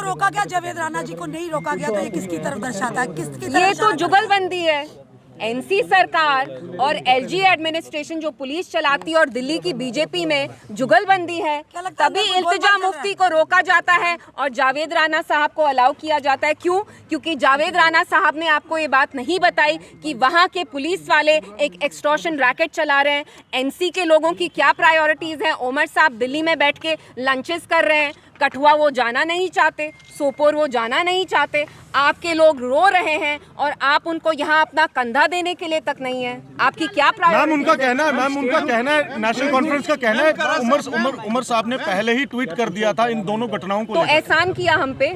रोका गया, जावेद राणा जी को नहीं रोका गया, तो ये किसकी तरफ दर्शाता है? किसकी तरफ? ये तो जुगलबंदी है। एनसी सरकार और एलजी एडमिनिस्ट्रेशन जो पुलिस चलाती है और दिल्ली की बीजेपी में जुगलबंदी है, तभी इल्तिजा मुफ्ती को रोका जाता है और जावेद राणा साहब को अलाउ किया जाता है। क्यों? क्योंकि जावेद राणा साहब ने आपको ये बात नहीं बताई कि वहाँ के पुलिस वाले एक एक्सटॉर्शन रैकेट चला रहे हैं। एनसी के लोगों की क्या प्रायोरिटीज़ हैं? उमर साहब दिल्ली में बैठ के लंचेस कर रहे हैं, कठुआ वो जाना नहीं चाहते, सोपोर वो जाना नहीं चाहते, आपके लोग रो रहे हैं और आप उनको यहाँ अपना कंधा देने के लिए तक नहीं है। आपकी क्या प्रायोरिटी? मैम उनका कहना है नेशनल कॉन्फ्रेंस का कहना है उमर साहब ने पहले ही ट्वीट कर दिया था इन दोनों घटनाओं को। तो एहसान किया हम पे?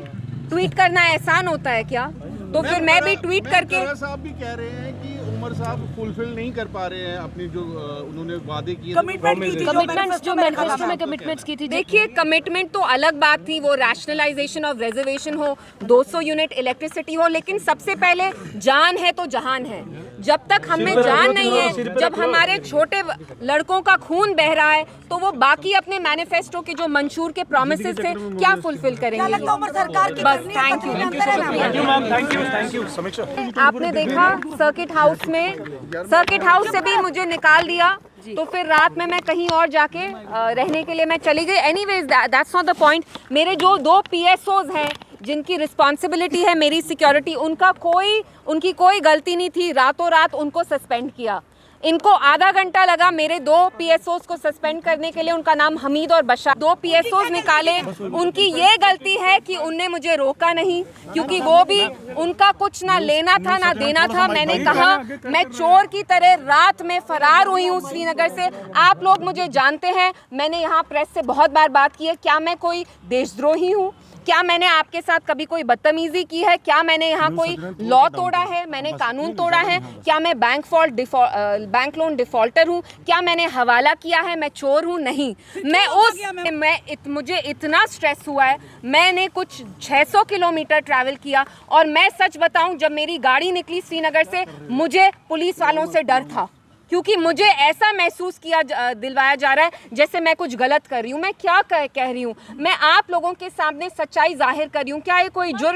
ट्वीट करना एहसान होता है क्या? तो फिर मैं भी ट्वीट करके। साहब भी कह रहे हैं कि उमर साहब फुलफिल नहीं कर पा रहे हैं अपनी जो उन्होंने वादे किए, कमिटमेंट्स की थी। देखिए, कमिटमेंट तो अलग बात थी, वो रैशनलाइजेशन ऑफ रिजर्वेशन हो, 200 यूनिट इलेक्ट्रिसिटी हो, लेकिन सबसे पहले जान है तो जहान है। जब तक हमें जान नहीं है, जब हमारे छोटे लड़कों का खून बह रहा है, तो वो बाकी अपने मैनिफेस्टो के जो मंशूर के प्रॉमिसेस थे क्या फुलफिल करेंगे? बस थैंक यू। आपने देखा सर्किट हाउस से भी मुझे निकाल दिया, तो फिर रात में मैं कहीं और जाके रहने के लिए मैं चली गई। Anyways that's not the point. मेरे जो 2 PSOs हैं जिनकी रिस्पॉन्सिबिलिटी है मेरी सिक्योरिटी, उनकी कोई गलती नहीं थी। रातों रात उनको सस्पेंड किया। इनको आधा घंटा लगा मेरे 2 PSOs को सस्पेंड करने के लिए। उनका नाम हमीद और बशार। 2 PSOs निकाले। उनकी ये गलती है कि उनने मुझे रोका नहीं, क्योंकि वो भी उनका कुछ ना लेना था ना देना था। मैंने कहा मैं चोर की तरह रात में फरार हुई हूँ श्रीनगर से। आप लोग मुझे जानते हैं, मैंने यहाँ प्रेस से बहुत बार बात की है। क्या मैं कोई देशद्रोही हूँ? क्या मैंने आपके साथ कभी कोई बदतमीजी की है? क्या मैंने यहाँ कोई लॉ तोड़ा है? मैंने कानून तोड़ा है? क्या मैं बैंक लोन डिफॉल्टर हूँ? क्या मैंने हवाला किया है? मैं चोर हूँ? नहीं। मुझे इतना स्ट्रेस हुआ है, मैंने कुछ 600 किलोमीटर ट्रैवल किया, और मैं सच बताऊं, जब मेरी गाड़ी निकली श्रीनगर से, मुझे पुलिस वालों से डर था, क्योंकि मुझे ऐसा महसूस दिलवाया जा रहा है जैसे मैं कुछ गलत कर रही हूँ। मैं क्या कह रही हूँ? मैं आप लोगों के सामने सच्चाई जाहिर कर रही हूँ। क्या ये कोई जुर्म